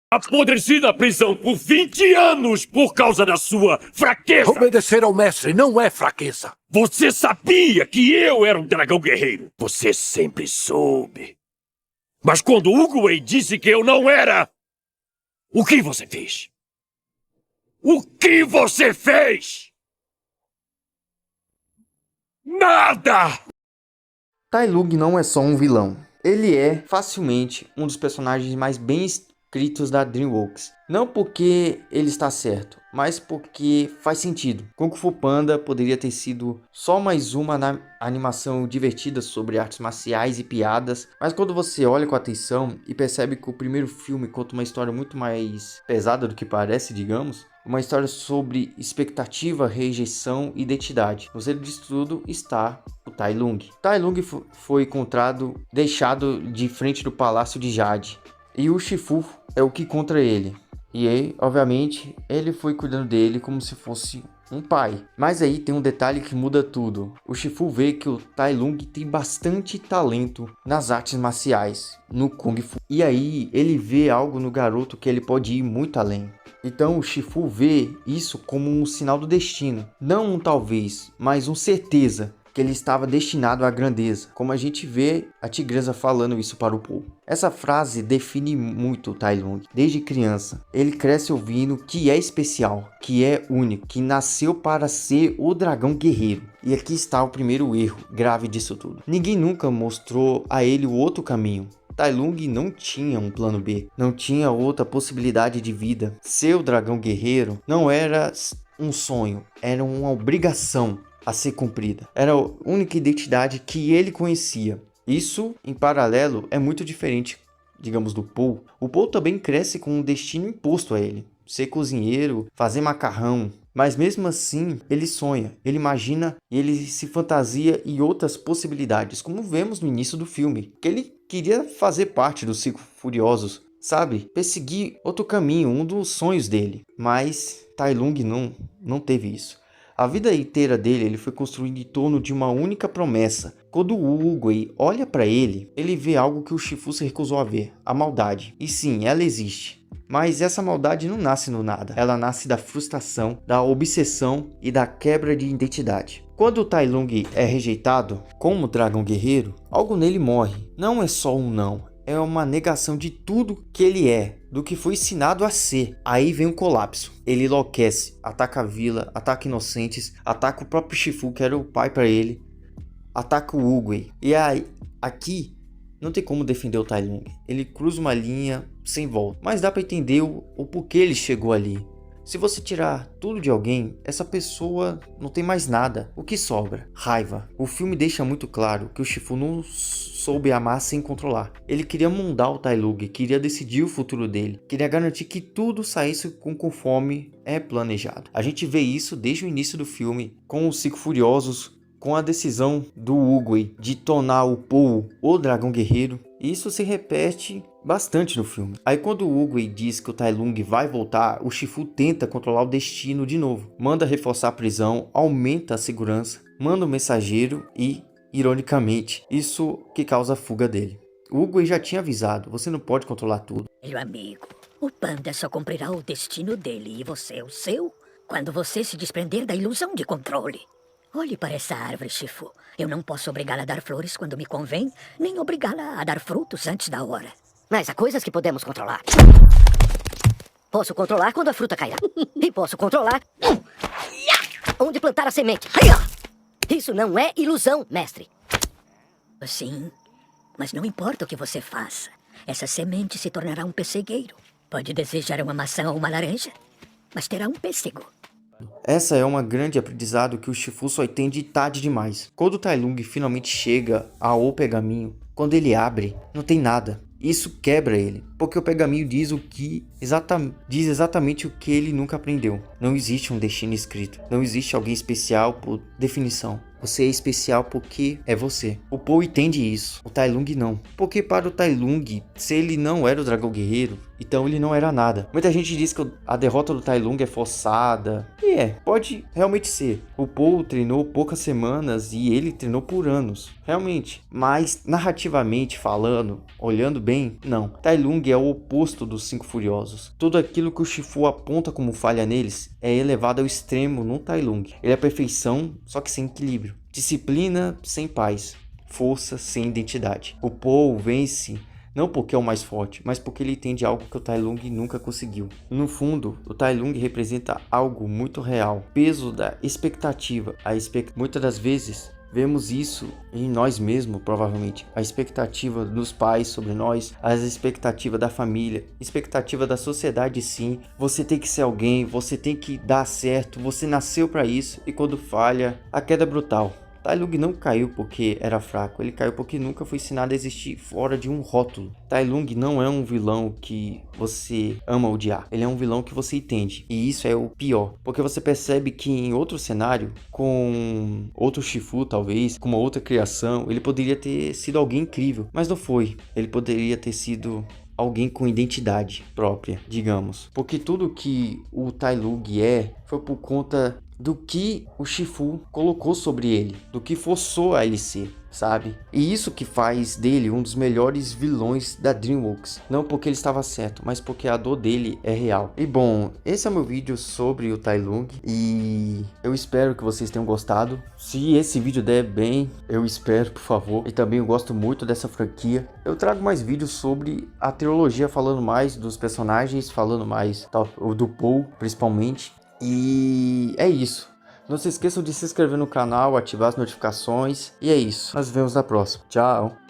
Apodreci na prisão por 20 anos por causa da sua fraqueza! Obedecer ao mestre não é fraqueza. Você sabia que eu era um dragão guerreiro! Você sempre soube. Mas quando Uguay disse que eu não era, o que você fez? O que você fez? Nada! Tai Lung não é só um vilão. Ele é facilmente um dos personagens mais bem escritos da DreamWorks. Não porque ele está certo, mas porque faz sentido. Kung Fu Panda poderia ter sido só mais uma animação divertida sobre artes marciais e piadas, mas quando você olha com atenção e percebe que o primeiro filme conta uma história muito mais pesada do que parece, digamos, uma história sobre expectativa, rejeição e identidade. No centro disso tudo está o Tai Lung. Tai Lung foi encontrado deixado de frente do Palácio de Jade, e o Shifu é o que encontra ele. E aí, obviamente, ele foi cuidando dele como se fosse um pai. Mas aí tem um detalhe que muda tudo. O Shifu vê que o Tai Lung tem bastante talento nas artes marciais, no Kung Fu. E aí ele vê algo no garoto que ele pode ir muito além. Então o Shifu vê isso como um sinal do destino. Não um talvez, mas um certeza que ele estava destinado à grandeza, como a gente vê a tigresa falando isso para o povo. Essa frase define muito o Tai Lung. Desde criança, ele cresce ouvindo que é especial, que é único, que nasceu para ser o dragão guerreiro. E aqui está o primeiro erro grave disso tudo. Ninguém nunca mostrou a ele o outro caminho. Tai Lung não tinha um plano B, não tinha outra possibilidade de vida. Ser o dragão guerreiro não era um sonho, era uma obrigação a ser cumprida. Era a única identidade que ele conhecia. Isso, em paralelo, é muito diferente, digamos, do Paul. O Paul também cresce com um destino imposto a ele. Ser cozinheiro, fazer macarrão. Mas mesmo assim, ele sonha, ele imagina e ele se fantasia em outras possibilidades, como vemos no início do filme, que ele queria fazer parte dos Cinco Furiosos, sabe? Perseguir outro caminho, um dos sonhos dele. Mas Tai Lung não teve isso. A vida inteira dele ele foi construído em torno de uma única promessa. Quando o Uguay olha para ele, ele vê algo que o Shifu se recusou a ver, a maldade. E sim, ela existe. Mas essa maldade não nasce no nada, ela nasce da frustração, da obsessão e da quebra de identidade. Quando o Tai Lung é rejeitado como dragão guerreiro, algo nele morre. Não é só um não, é uma negação de tudo que ele é, do que foi ensinado a ser. Aí vem o colapso. Ele enlouquece, ataca a vila, ataca inocentes, ataca o próprio Shifu, que era o pai para ele, ataca o Uguay. E aí, aqui, não tem como defender o Tai Lung. Ele cruza uma linha sem volta. Mas dá para entender o porquê ele chegou ali. Se você tirar tudo de alguém, essa pessoa não tem mais nada. O que sobra? Raiva. O filme deixa muito claro que o Shifu não soube amar sem controlar. Ele queria moldar o Tai Lung, queria decidir o futuro dele, queria garantir que tudo saísse conforme é planejado. A gente vê isso desde o início do filme, com os Cinco Furiosos, com a decisão do Uguay de tornar o Paul o dragão guerreiro. Isso se repete bastante no filme. Aí quando o Uguay diz que o Tai Lung vai voltar, o Shifu tenta controlar o destino de novo. Manda reforçar a prisão, aumenta a segurança, manda um mensageiro e, ironicamente, isso que causa a fuga dele. O Uguay já tinha avisado, você não pode controlar tudo. Meu amigo, o panda só cumprirá o destino dele e você o seu quando você se desprender da ilusão de controle. Olhe para essa árvore, Shifu. Eu não posso obrigá-la a dar flores quando me convém, nem obrigá-la a dar frutos antes da hora. Mas há coisas que podemos controlar. Posso controlar quando a fruta cairá. E posso controlar onde plantar a semente. Isso não é ilusão, mestre. Sim, mas não importa o que você faça. Essa semente se tornará um pessegueiro. Pode desejar uma maçã ou uma laranja, mas terá um pêssego. Essa é uma grande aprendizado que o Shifu só entende tarde demais. Quando o Tai Lung finalmente chega ao pergaminho, quando ele abre, não tem nada. Isso quebra ele, porque o pergaminho diz exatamente o que ele nunca aprendeu. Não existe um destino escrito, não existe alguém especial por definição. Você é especial porque é você. O Paul entende isso, o Tai Lung não. Porque para o Tai Lung, se ele não era o dragão guerreiro, então ele não era nada. Muita gente diz que a derrota do Tai Lung é forçada. E pode realmente ser. O Paul treinou poucas semanas e ele treinou por anos. Realmente. Mas narrativamente falando, olhando bem, não. Tai Lung é o oposto dos Cinco Furiosos. Tudo aquilo que o Shifu aponta como falha neles é elevado ao extremo no Tai Lung. Ele é a perfeição, só que sem equilíbrio. Disciplina sem paz. Força sem identidade. O Paul vence não porque é o mais forte, mas porque ele entende algo que o Tai Lung nunca conseguiu. No fundo, o Tai Lung representa algo muito real. Peso da expectativa. Muitas das vezes vemos isso em nós mesmos, provavelmente. A expectativa dos pais sobre nós, as expectativas da família, expectativa da sociedade, sim. Você tem que ser alguém, você tem que dar certo, você nasceu para isso, e quando falha, a queda é brutal. Tai Lung não caiu porque era fraco, ele caiu porque nunca foi ensinado a existir fora de um rótulo. Tai Lung não é um vilão que você ama odiar, ele é um vilão que você entende. E isso é o pior, porque você percebe que em outro cenário, com outro Shifu talvez, com uma outra criação, ele poderia ter sido alguém incrível, mas não foi. Ele poderia ter sido alguém com identidade própria, digamos. Porque tudo que o Tai Lung foi por conta do que o Shifu colocou sobre ele, do que forçou a ele ser, sabe? E isso que faz dele um dos melhores vilões da DreamWorks. Não porque ele estava certo, mas porque a dor dele é real. E bom, esse é o meu vídeo sobre o Tai Lung e eu espero que vocês tenham gostado. Se esse vídeo der bem, eu espero, por favor. E também eu gosto muito dessa franquia. Eu trago mais vídeos sobre a trilogia, falando mais dos personagens, falando mais do Paul, principalmente. E é isso. Não se esqueçam de se inscrever no canal, ativar as notificações. E é isso. Nós nos vemos na próxima. Tchau.